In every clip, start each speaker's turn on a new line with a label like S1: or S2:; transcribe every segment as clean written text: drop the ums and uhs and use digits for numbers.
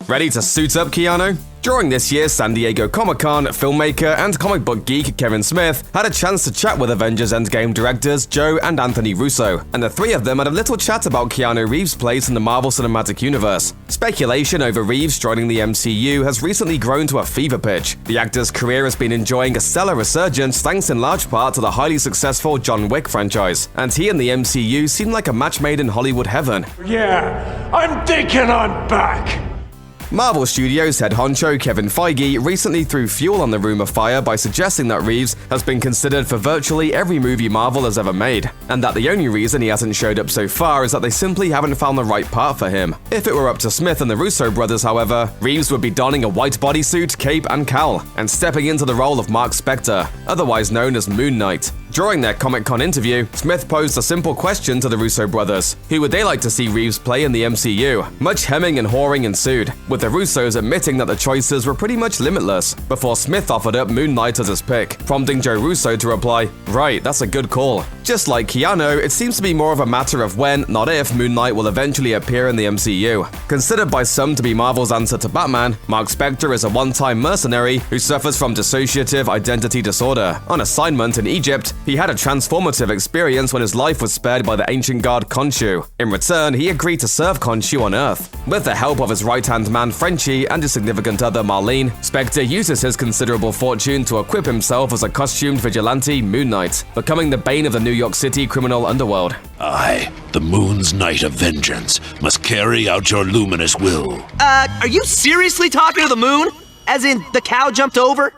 S1: Ready to suit up, Keanu? During this year's San Diego Comic-Con, filmmaker and comic book geek Kevin Smith had a chance to chat with Avengers Endgame directors Joe and Anthony Russo, and the three of them had a little chat about Keanu Reeves' place in the Marvel Cinematic Universe. Speculation over Reeves joining the MCU has recently grown to a fever pitch. The actor's career has been enjoying a stellar resurgence thanks in large part to the highly successful John Wick franchise, and he and the MCU seem like a match made in Hollywood heaven.
S2: Yeah, I'm thinking I'm back!
S1: Marvel Studios head honcho Kevin Feige recently threw fuel on the rumor fire by suggesting that Reeves has been considered for virtually every movie Marvel has ever made, and that the only reason he hasn't showed up so far is that they simply haven't found the right part for him. If it were up to Smith and the Russo brothers, however, Reeves would be donning a white bodysuit, cape, and cowl, and stepping into the role of Mark Spector, otherwise known as Moon Knight. During their Comic-Con interview, Smith posed a simple question to the Russo brothers. Who would they like to see Reeves play in the MCU? Much hemming and hawing ensued, with the Russos admitting that the choices were pretty much limitless, before Smith offered up Moon Knight as his pick, prompting Joe Russo to reply, "Right, that's a good call." Just like Keanu, it seems to be more of a matter of when, not if, Moon Knight will eventually appear in the MCU. Considered by some to be Marvel's answer to Batman, Mark Spector is a one-time mercenary who suffers from dissociative identity disorder. On assignment in Egypt, he had a transformative experience when his life was spared by the ancient god Khonshu. In return, he agreed to serve Khonshu on Earth. With the help of his right-hand man Frenchie and his significant other Marlene, Spector uses his considerable fortune to equip himself as a costumed vigilante Moon Knight, becoming the bane of the New York City criminal underworld.
S3: I, the Moon's Knight of Vengeance, must carry out your luminous will.
S4: Are you seriously talking to the moon? As in, the cow jumped over?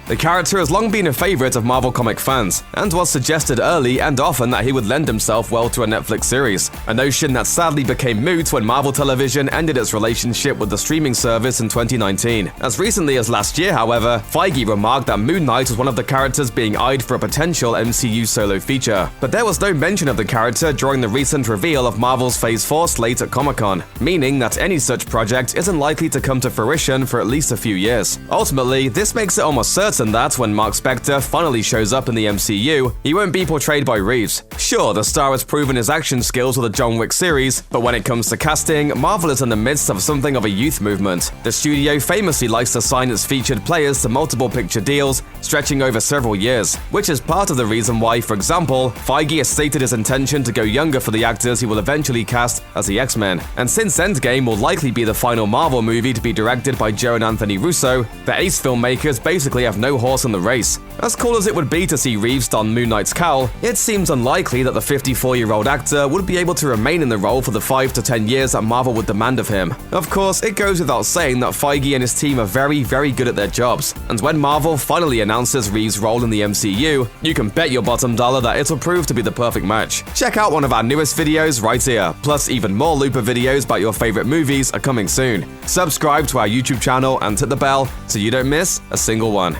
S1: The character has long been a favorite of Marvel comic fans, and was suggested early and often that he would lend himself well to a Netflix series, a notion that sadly became moot when Marvel Television ended its relationship with the streaming service in 2019. As recently as last year, however, Feige remarked that Moon Knight was one of the characters being eyed for a potential MCU solo feature, but there was no mention of the character during the recent reveal of Marvel's Phase 4 slate at Comic-Con, meaning that any such project isn't likely to come to fruition for at least a few years. Ultimately, this makes it almost certain that when Mark Spector finally shows up in the MCU, he won't be portrayed by Reeves. Sure, the star has proven his action skills with the John Wick series, but when it comes to casting, Marvel is in the midst of something of a youth movement. The studio famously likes to sign its featured players to multiple picture deals, stretching over several years, which is part of the reason why, for example, Feige has stated his intention to go younger for the actors he will eventually cast as the X-Men. And since Endgame will likely be the final Marvel movie to be directed by Joe and Anthony Russo, the ace filmmakers basically have no horse in the race. As cool as it would be to see Reeves don Moon Knight's cowl, it seems unlikely that the 54-year-old actor would be able to remain in the role for the 5 to 10 years that Marvel would demand of him. Of course, it goes without saying that Feige and his team are very, very good at their jobs, and when Marvel finally announces Reeves' role in the MCU, you can bet your bottom dollar that it'll prove to be the perfect match. Check out one of our newest videos right here, plus even more Looper videos about your favorite movies are coming soon. Subscribe to our YouTube channel and hit the bell so you don't miss a single one.